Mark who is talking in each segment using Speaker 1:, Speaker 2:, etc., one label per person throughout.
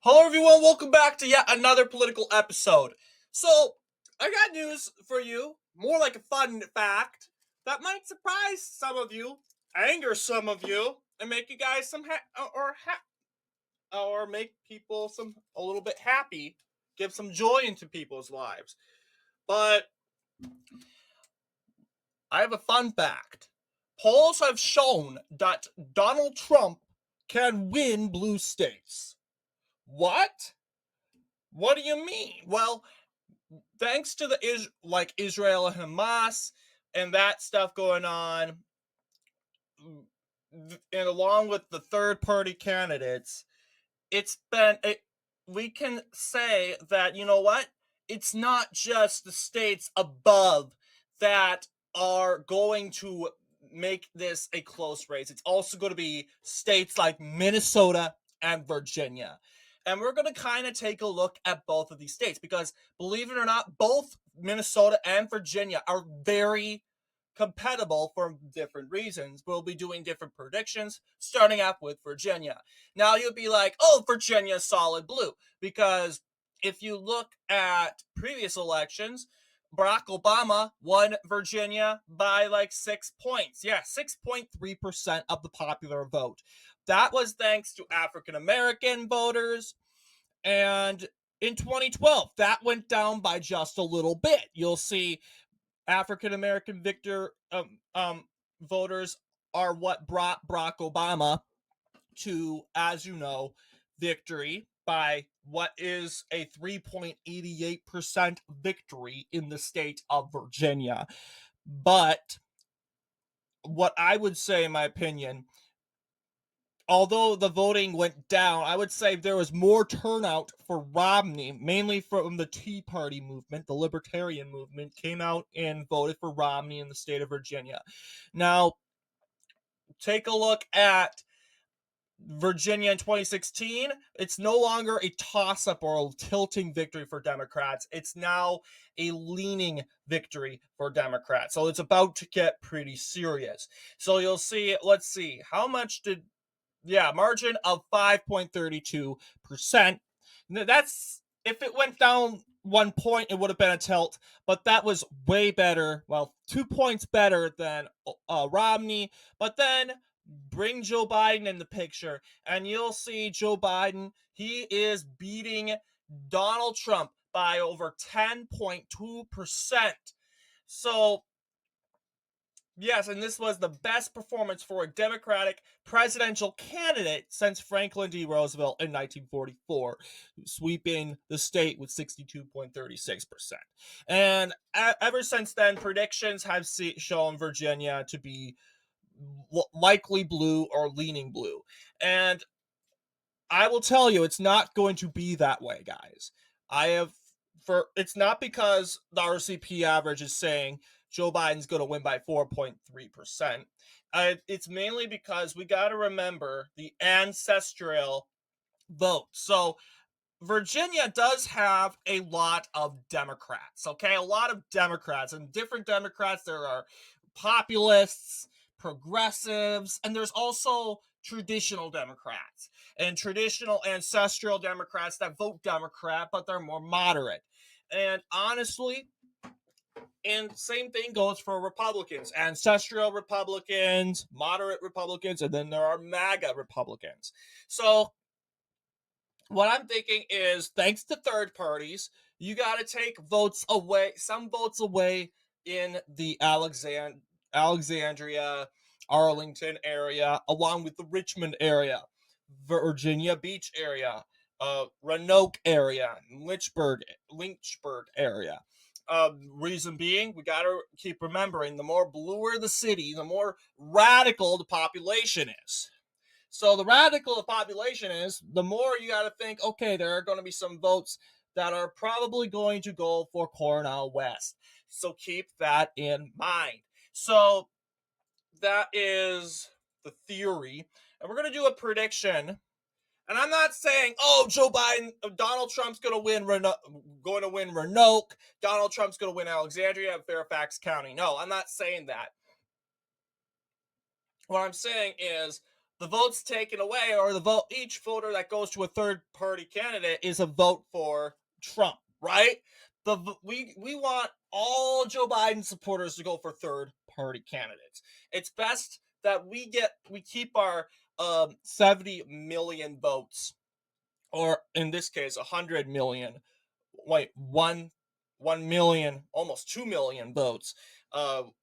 Speaker 1: Hello, everyone. Welcome back to yet another political episode. So, I got news for you, more like a fun fact that might surprise some of you, anger some of you, and make you guys or make people a little bit happy, give some joy into people's lives. But I have a fun fact. Polls have shown that Donald Trump can win blue states. What? What do you mean? Well, thanks to Israel and Hamas and that stuff going on, and along with the third party candidates, it's been we can say that you know what? It's not just the states above that are going to make this a close race. It's also going to be states like Minnesota and Virginia. And we're going to kind of take a look at both of these states because, believe it or not, both Minnesota and Virginia are very compatible for different reasons. We'll be doing different predictions, starting off with Virginia. Now you'll be like, oh, Virginia's solid blue. Because if you look at previous elections, Barack Obama won Virginia by like 6 points. Yeah, 6.3% of the popular vote. That was thanks to African American voters. And in 2012, that went down by just a little bit. You'll see African American voters are what brought Barack Obama to, as you know, victory by what is a 3.88% victory in the state of Virginia. But what I would say, in my opinion, although the voting went down, I would say there was more turnout for Romney, mainly from the Tea Party movement. The Libertarian movement came out and voted for Romney in the state of Virginia. Now, take a look at Virginia in 2016, it's no longer a toss up or a tilting victory for Democrats. It's now a leaning victory for Democrats. So it's about to get pretty serious. So you'll see, let's see, how much did, yeah, margin of 5.32%. That's, if it went down 1 point, it would have been a tilt, but that was way better. Well, 2 points better than Romney. But then bring Joe Biden in the picture, and you'll see Joe Biden, he is beating Donald Trump by over 10.2%. So, yes, and this was the best performance for a Democratic presidential candidate since Franklin D. Roosevelt in 1944, sweeping the state with 62.36%. And ever since then, predictions have shown Virginia to be likely blue or leaning blue. And I will tell you, it's not going to be that way, guys. It's not because the RCP average is saying Joe Biden's going to win by 4.3%. It's mainly because we got to remember the ancestral vote. So Virginia does have a lot of Democrats, okay? A lot of Democrats, and different Democrats. There are populists, progressives, and there's also traditional Democrats and traditional ancestral Democrats that vote Democrat, but they're more moderate. And honestly, and same thing goes for Republicans, ancestral Republicans, moderate Republicans, and then there are MAGA Republicans. So what I'm thinking is, thanks to third parties, you got to take some votes away in the Alexandria, Arlington area, along with the Richmond area, Virginia Beach area, Roanoke area, Lynchburg area. Reason being, we got to keep remembering, the more bluer the city, the more radical the population is. So the radical the population is, the more you got to think, okay, there are going to be some votes that are probably going to go for Cornel West. So keep that in mind. So that is the theory. And we're going to do a prediction. And I'm not saying, oh, Donald Trump's going to win Roanoke, Donald Trump's going to win Alexandria and Fairfax County. No, I'm not saying that. What I'm saying is the votes taken away, or the vote, each voter that goes to a third party candidate is a vote for Trump, right? We want all Joe Biden supporters to go for third party candidates. It's best that we keep our 70 million votes, or in this case 100 million, wait, 1 million, almost 2 million votes.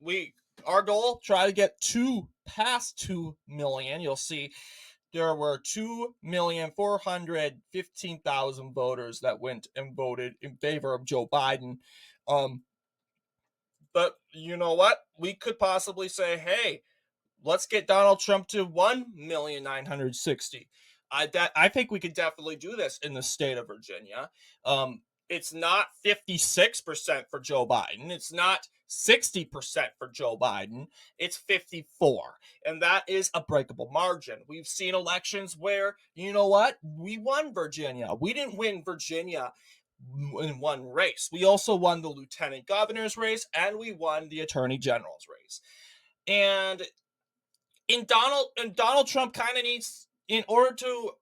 Speaker 1: We Our goal, try to get past 2 million. You'll see there were 2,415,000 voters that went and voted in favor of Joe Biden. But you know what? We could possibly say, hey, let's get Donald Trump to 1,960,000. I think we could definitely do this in the state of Virginia. It's not 56% for Joe Biden. It's not 60% for Joe Biden. It's 54, and that is a breakable margin. We've seen elections where, you know what, we won Virginia. We didn't win Virginia in one race. We also won the lieutenant governor's race, and we won the attorney general's race. And Donald Trump kind of needs, in order to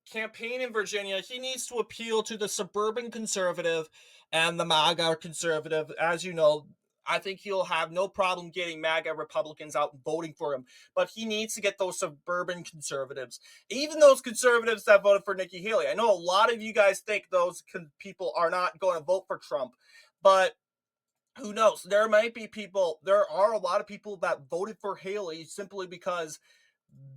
Speaker 1: campaign in Virginia, he needs to appeal to the suburban conservative and the MAGA conservative. As you know, I think he'll have no problem getting MAGA Republicans out and voting for him, but he needs to get those suburban conservatives, even those conservatives that voted for Nikki Haley. I know a lot of you guys think those people are not going to vote for Trump, but who knows? There are a lot of people that voted for Haley simply because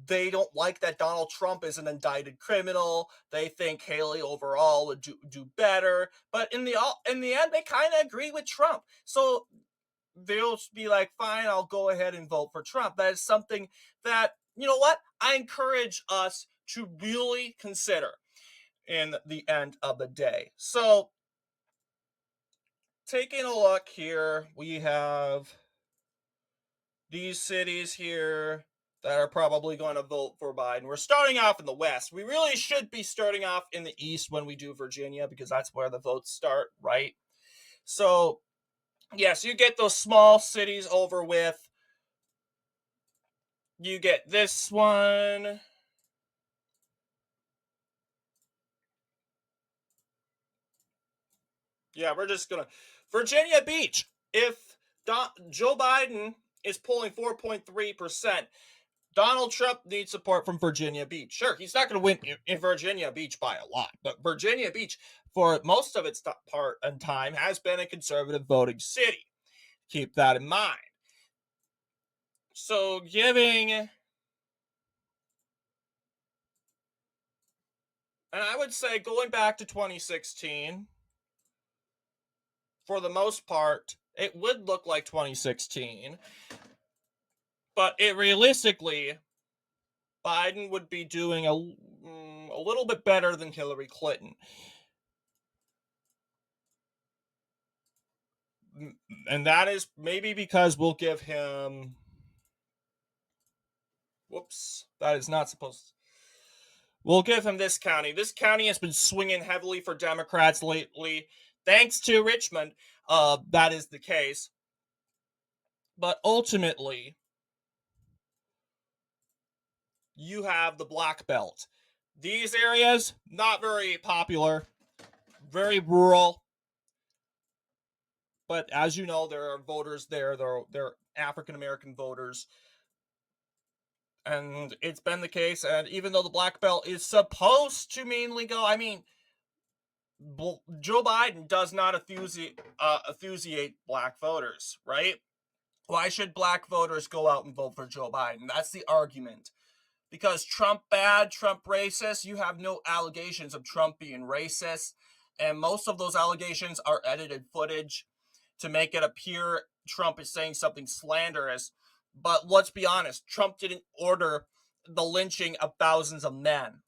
Speaker 1: they don't like that Donald Trump is an indicted criminal. They think Haley overall would do better. But in the end, they kind of agree with Trump. So they'll be like, fine, I'll go ahead and vote for Trump. That is something that, you know what, I encourage us to really consider in the end of the day. So taking a look here, we have these cities here that are probably going to vote for Biden. We're starting off in the West. We really should be starting off in the East when we do Virginia, because that's where the votes start, right? So, yes, you get those small cities over with. You get this one. Yeah, we're just going to Virginia Beach. If Joe Biden is polling 4.3%, Donald Trump needs support from Virginia Beach. Sure, he's not going to win in Virginia Beach by a lot, but Virginia Beach, for most of its part and time, has been a conservative voting city. Keep that in mind. So and I would say going back to 2016, for the most part, it would look like 2016, but realistically, Biden would be doing a little bit better than Hillary Clinton. And that is maybe because we'll give him. Whoops, that is not supposed to. We'll give him this county. This county has been swinging heavily for Democrats lately, thanks to Richmond. That is the case. But ultimately, you have the Black Belt. These areas, not very popular, very rural. But as you know, there are voters there. They're African American voters. And it's been the case. And even though the Black Belt is supposed to mainly go, I mean, Joe Biden does not enthusiate black voters, right? Why should black voters go out and vote for Joe Biden? That's the argument. Because Trump bad, Trump racist, you have no allegations of Trump being racist. And most of those allegations are edited footage to make it appear Trump is saying something slanderous. But let's be honest, Trump didn't order the lynching of thousands of men.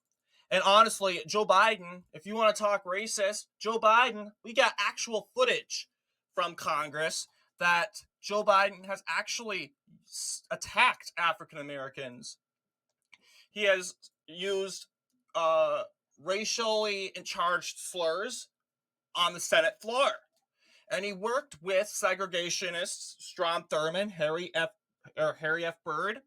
Speaker 1: And honestly, Joe Biden, if you want to talk racist, Joe Biden, we got actual footage from Congress that Joe Biden has actually attacked African Americans. He has used racially charged slurs on the Senate floor. And he worked with segregationists Strom Thurmond, Harry F. Byrd,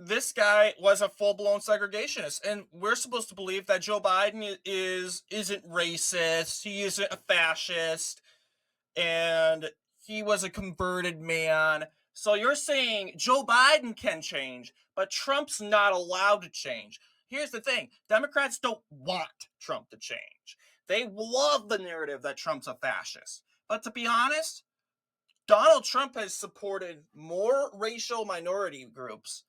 Speaker 1: this guy was a full-blown segregationist, and we're supposed to believe that Joe Biden isn't racist, he isn't a fascist, and he was a converted man. So you're saying Joe Biden can change, but Trump's not allowed to change. Here's the thing: Democrats don't want Trump to change. They love the narrative that Trump's a fascist. But to be honest, Donald Trump has supported more racial minority groups,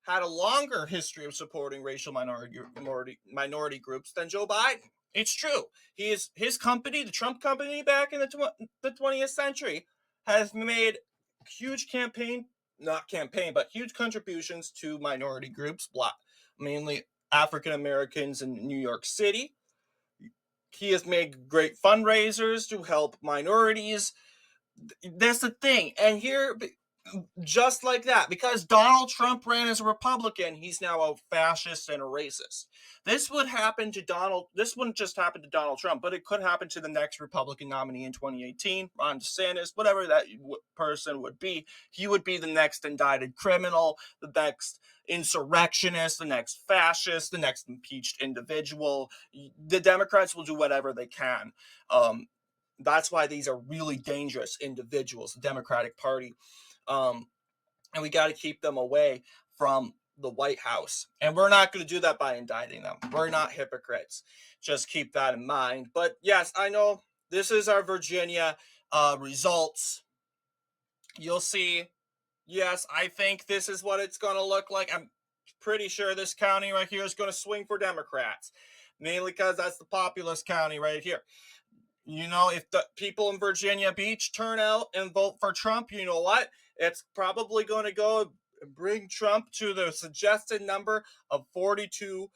Speaker 1: had a longer history of supporting racial minority groups than Joe Biden. It's true. His company, the Trump company, back in the 20th century, has made huge huge contributions to minority groups, mainly African Americans in New York City. He has made great fundraisers to help minorities. That's the thing. And here, just like that, because Donald Trump ran as a Republican, he's now a fascist and a racist. This wouldn't just happen to Donald Trump, but it could happen to the next Republican nominee in 2018, Ron DeSantis, whatever that person would be. He would be the next indicted criminal, the next insurrectionist, the next fascist, the next impeached individual. The Democrats will do whatever they can. That's why these are really dangerous individuals, the Democratic Party. And we got to keep them away from the White House. And we're not going to do that by indicting them. We're not hypocrites. Just keep that in mind. But yes, I know this is our Virginia results. You'll see. Yes, I think this is what it's going to look like. I'm pretty sure this county right here is going to swing for Democrats, mainly because that's the populous county right here. You know, if the people in Virginia Beach turn out and vote for Trump, you know what? It's probably going to go bring Trump to the suggested number of 42%,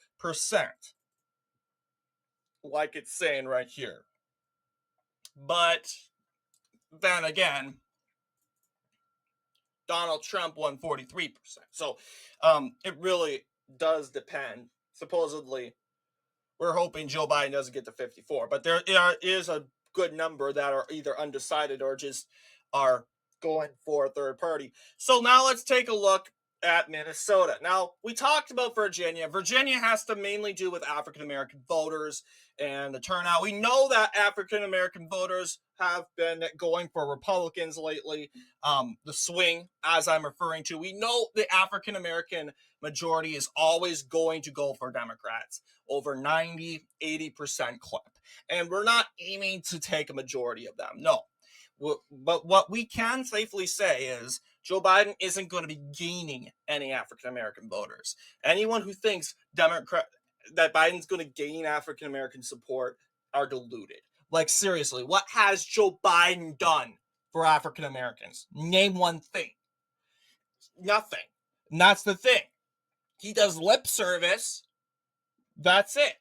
Speaker 1: like it's saying right here. But then again, Donald Trump won 43%. So it really does depend. Supposedly, we're hoping Joe Biden doesn't get to 54, but there is a good number that are either undecided or just are going for a third party. So now let's take a look at Minnesota. Now, we talked about Virginia. Virginia has to mainly do with African American voters and the turnout. We know that African American voters have been going for Republicans lately. The swing, as I'm referring to, we know the African American majority is always going to go for Democrats over 90-80% clip. And we're not aiming to take a majority of them. No. But what we can safely say is Joe Biden isn't going to be gaining any African American voters. Anyone who thinks that Biden's going to gain African American support are deluded. Like, seriously, what has Joe Biden done for African Americans? Name one thing. Nothing. And that's the thing. He does lip service. That's it.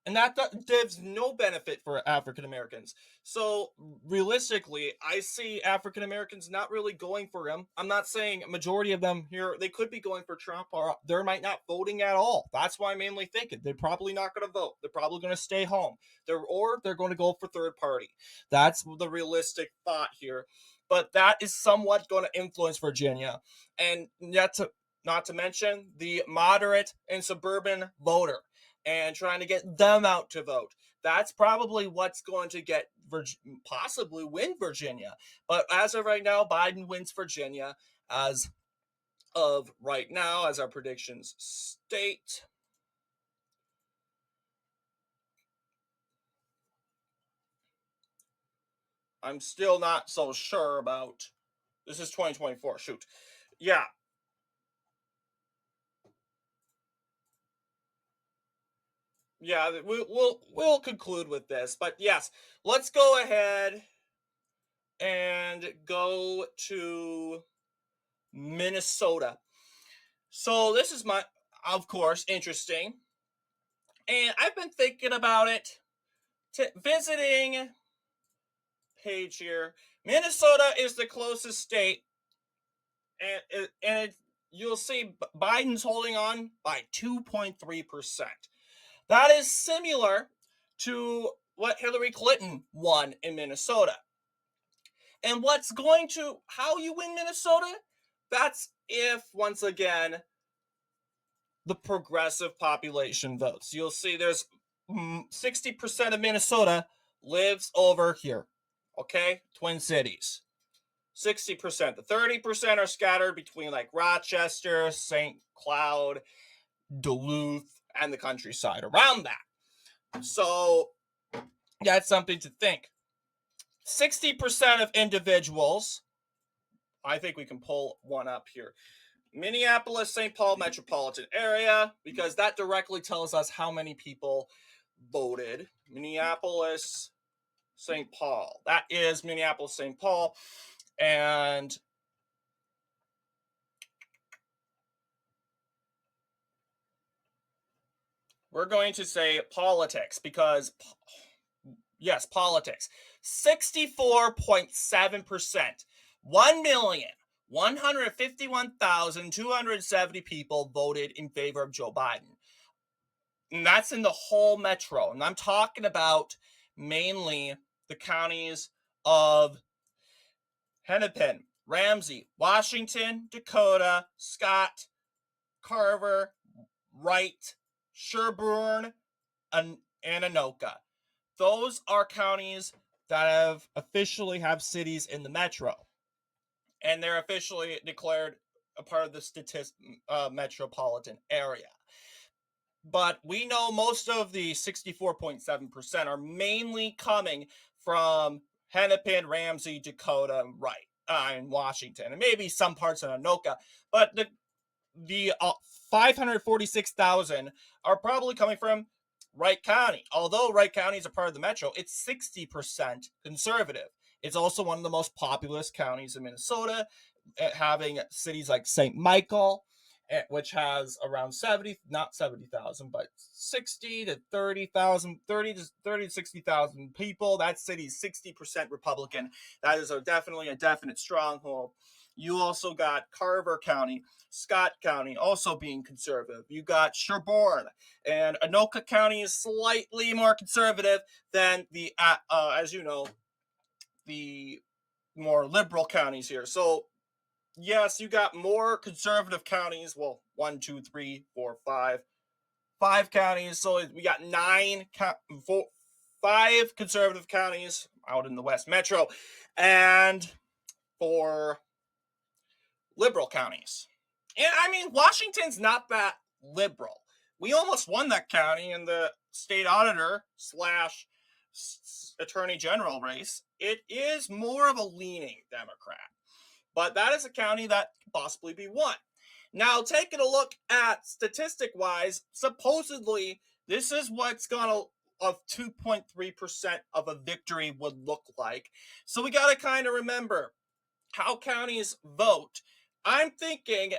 Speaker 1: And that gives no benefit for African Americans. So realistically, I see African Americans not really going for him. I'm not saying a majority of them here, they could be going for Trump, or they might not voting at all. That's why I'm mainly thinking they're probably not going to vote. They're probably going to stay home. They're going to go for third party. That's the realistic thought here. But that is somewhat going to influence Virginia. And not to mention the moderate and suburban voter, and trying to get them out to vote. That's probably what's going to get possibly win Virginia. But as of right now, Biden wins Virginia as of right now, as our predictions state. I'm still not so sure about. This is 2024. Shoot. Yeah. Yeah, we'll conclude with this. But yes, let's go ahead and go to Minnesota. So this is of course, interesting. And I've been thinking about it, visiting page here. Minnesota is the closest state, and you'll see Biden's holding on by 2.3%. That is similar to what Hillary Clinton won in Minnesota. And how you win Minnesota? That's if, once again, the progressive population votes. You'll see there's 60% of Minnesota lives over here. Okay, Twin Cities. 60%. The 30% are scattered between like Rochester, St. Cloud, Duluth, and the countryside around that. So that's something to think. 60% of individuals, I think we can pull one up here. Minneapolis, St. Paul metropolitan area, because that directly tells us how many people voted. Minneapolis, St. Paul. That is Minneapolis, St. Paul. And we're going to say politics because, yes, politics. 64.7%. 1,151,270 people voted in favor of Joe Biden. And that's in the whole metro. And I'm talking about mainly the counties of Hennepin, Ramsey, Washington, Dakota, Scott, Carver, Wright, Sherburne, and Anoka. Those are counties that have officially have cities in the metro. And they're officially declared a part of the metropolitan area. But we know most of the 64.7% are mainly coming from Hennepin, Ramsey, Dakota, and Wright, and Washington, and maybe some parts of Anoka. But the 546,000 are probably coming from Wright County. Although Wright County is a part of the metro, it's 60% conservative. It's also one of the most populous counties in Minnesota, having cities like St. Michael, which has around 70,000, but 60 to 30,000, 30 to 60,000 people. That city's 60% Republican. That is definitely a definite stronghold. You also got Carver County, Scott County also being conservative. You got Sherburne, and Anoka County is slightly more conservative than the, as you know, the more liberal counties here. So yes, you got more conservative counties. Well, 1, 2, 3, 4, 5 counties. So we got 5 conservative counties out in the West Metro, and 4 liberal counties. And I mean, Washington's not that liberal. We almost won that county in the state auditor / attorney general race. It is more of a leaning Democrat. But that is a county that could possibly be won. Now, taking a look at statistic-wise, supposedly this is what's gonna of 2.3% of a victory would look like. So we got to kind of remember how counties vote. I'm thinking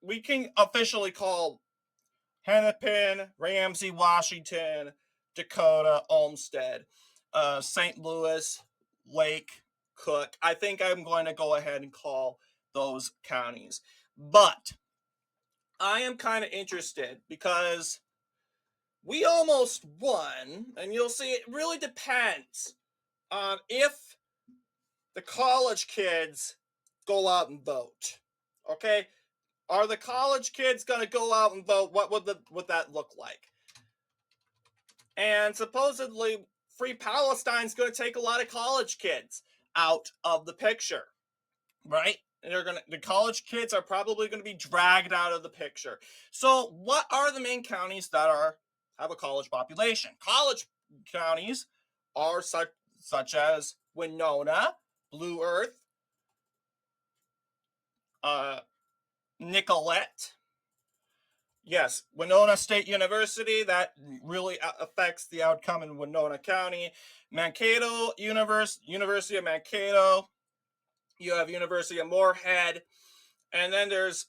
Speaker 1: we can officially call Hennepin, Ramsey, Washington, Dakota, Olmsted, St. Louis, Lake, Cook. I think I'm going to go ahead and call those counties. But I am kind of interested because we almost won, and you'll see it really depends on if the college kids go out and vote. Okay? Are the college kids going to go out and vote? What would that look like? And supposedly Free Palestine's going to take a lot of college kids out of the picture, right? The college kids are probably going to be dragged out of the picture. So what are the main counties that have a college population? College counties are such as Winona, Blue Earth, Nicollet. Yes, Winona State University, that really affects the outcome in Winona County. Mankato, University of Mankato. You have University of Moorhead. And then there's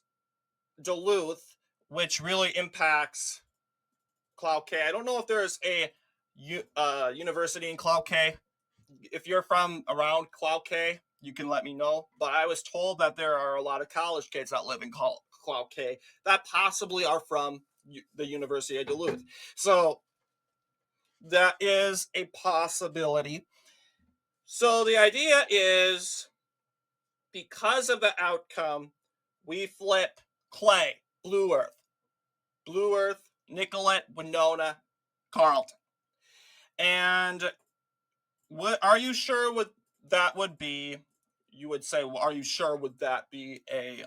Speaker 1: Duluth, which really impacts Cloquet. I don't know if there's a university in Cloquet. If you're from around Cloquet, you can let me know. But I was told that there are a lot of college kids that live in Cloquet that possibly are from the University of Duluth. So that is a possibility. So the idea is, because of the outcome, we flip Clay. Blue Earth, Nicollet, Winona, Carleton. And what are you sure what that would be? You would say, well, are you sure would that be a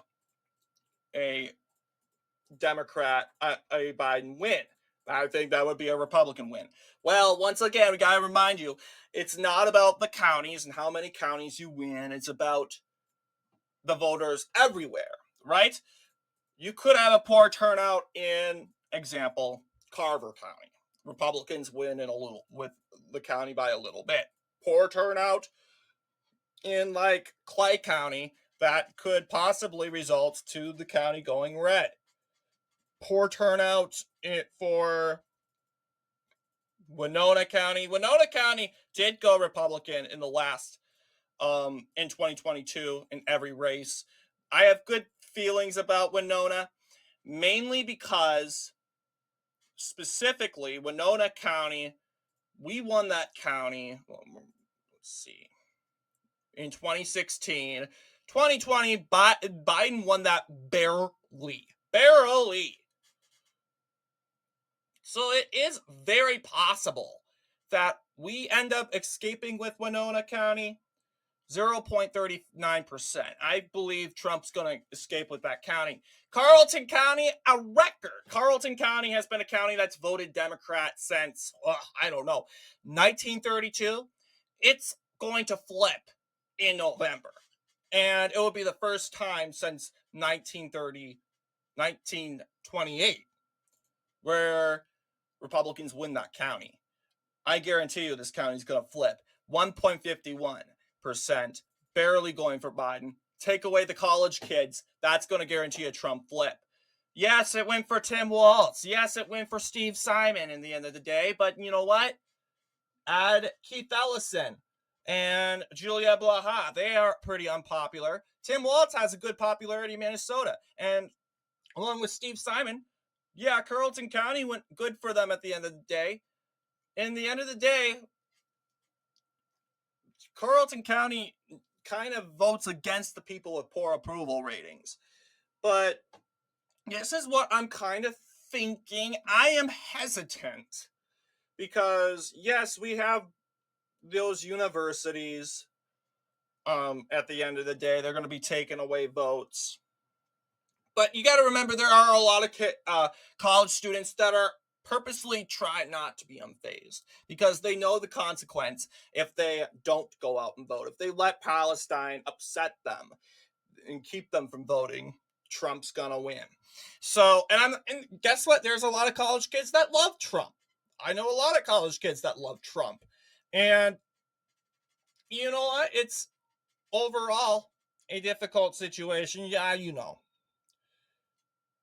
Speaker 1: Democrat, a Biden win? I think that would be a Republican win. Well, once again, we got to remind you, it's not about the counties and how many counties you win. It's about the voters everywhere, right? You could have a poor turnout in, example, Carver County. Republicans win in a little with the county by a little bit. Poor turnout in like Clay County, that could possibly result to the county going red. Poor turnout for Winona County. Winona County did go Republican in the last in 2022 in every race. I have good feelings about Winona, mainly because specifically Winona County, we won that county. Let's see. In 2016, 2020, Biden won that barely. Barely. So it is very possible that we end up escaping with Winona County. 0.39%. I believe Trump's going to escape with that county. Carleton County, a record. Carleton County has been a county that's voted Democrat since, I don't know, 1932. It's going to flip in November. And it will be the first time since 1928 where Republicans win that county. I guarantee you this county is going to flip. 1.51%, barely going for Biden. Take away the college kids, that's going to guarantee a Trump flip. Yes, it went for Tim Walz. Yes, it went for Steve Simon in the end of the day. But you know what? Add Keith Ellison and Julia Blaha. They are pretty unpopular. Tim Walz has a good popularity in Minnesota. And along with Steve Simon, yeah, Carleton County went good for them at the end of the day. In the end of the day, Carleton County kind of votes against the people with poor approval ratings. But this is what I'm kind of thinking. I am hesitant because, yes, we have those universities. At the end of the day, they're going to be taking away votes. But you got to remember, there are a lot of college students that are purposely try not to be unfazed because they know the consequence if they don't go out and vote. If they let Palestine upset them and keep them from voting, Trump's gonna win. So, and guess what? There's a lot of college kids that love Trump. I know a lot of college kids that love Trump, and you know what? It's overall a difficult situation. Yeah, you know.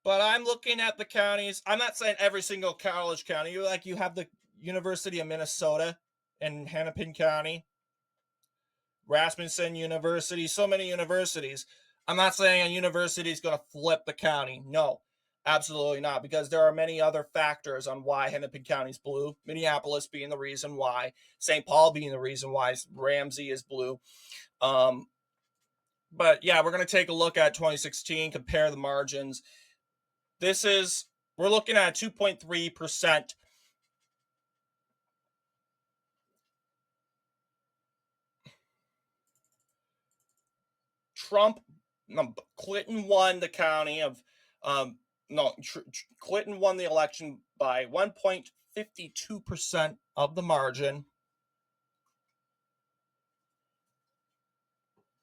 Speaker 1: But I'm looking at the counties. I'm not saying every single college county. Like you have the University of Minnesota in Hennepin County, Rasmussen University, so many universities. I'm not saying a university is going to flip the county. No, absolutely not, because there are many other factors on why Hennepin County is blue. Minneapolis being the reason why, St. Paul being the reason why Ramsey is blue. But yeah, we're going to take a look at 2016, compare the margins. We're looking at 2.3%. Clinton won the county of, Clinton won the election by 1.52% of the margin.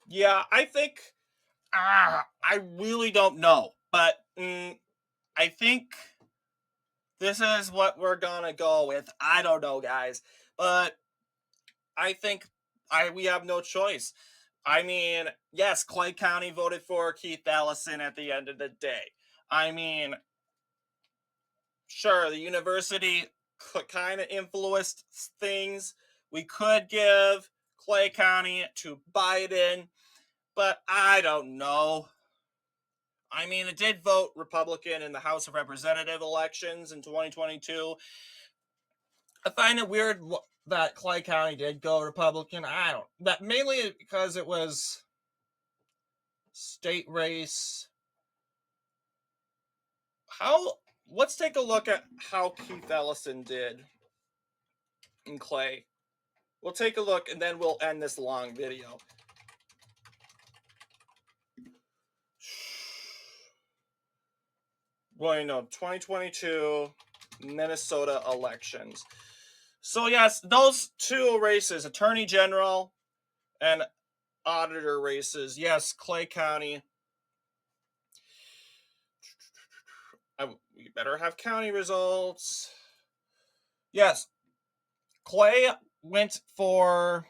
Speaker 1: Yeah, I think, I really don't know, but I think this is what we're gonna go with. I don't know, guys, but I think we have no choice. I mean, yes, Clay County voted for Keith Ellison at the end of the day. I mean, sure, the university kind of influenced things. We could give Clay County to Biden, but I don't know. I mean, it did vote Republican in the House of Representative elections in 2022. I find it weird that Clay County did go Republican. That mainly because it was state race. let's take a look at how Keith Ellison did in Clay. We'll take a look and then we'll end this long video. Well, 2022 Minnesota elections. So yes, those two races, Attorney General and Auditor races. Yes, Clay County. We better have county results. Yes, Clay went for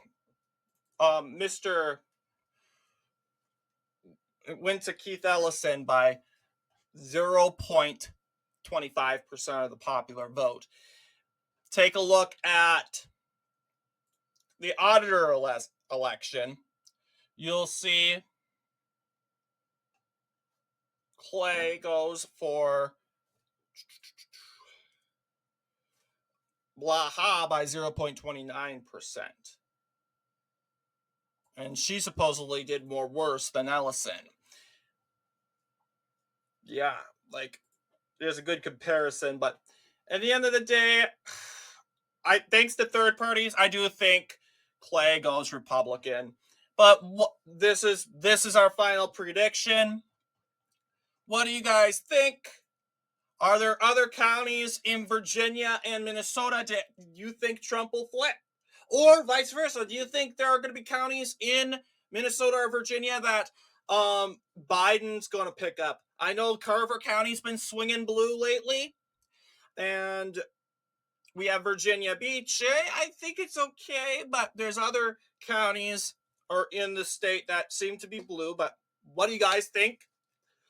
Speaker 1: went to Keith Ellison by 0.25% of the popular vote. Take a look at the auditor election. You'll see Clay goes for Blaha by 0.29%. And she supposedly did more worse than Ellison. Yeah, like, there's a good comparison, but at the end of the day, thanks to third parties, I do think Clay goes Republican. But this is our final prediction. What do you guys think? Are there other counties in Virginia and Minnesota do you think Trump will flip? Or vice versa, do you think there are going to be counties in Minnesota or Virginia that Biden's going to pick up? I know Carver County's been swinging blue lately, and we have Virginia Beach. I think it's okay, but there's other counties or in the state that seem to be blue. But what do you guys think?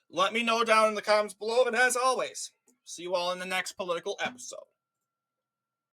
Speaker 1: Let me know down in the comments below, and as always, see you all in the next political episode.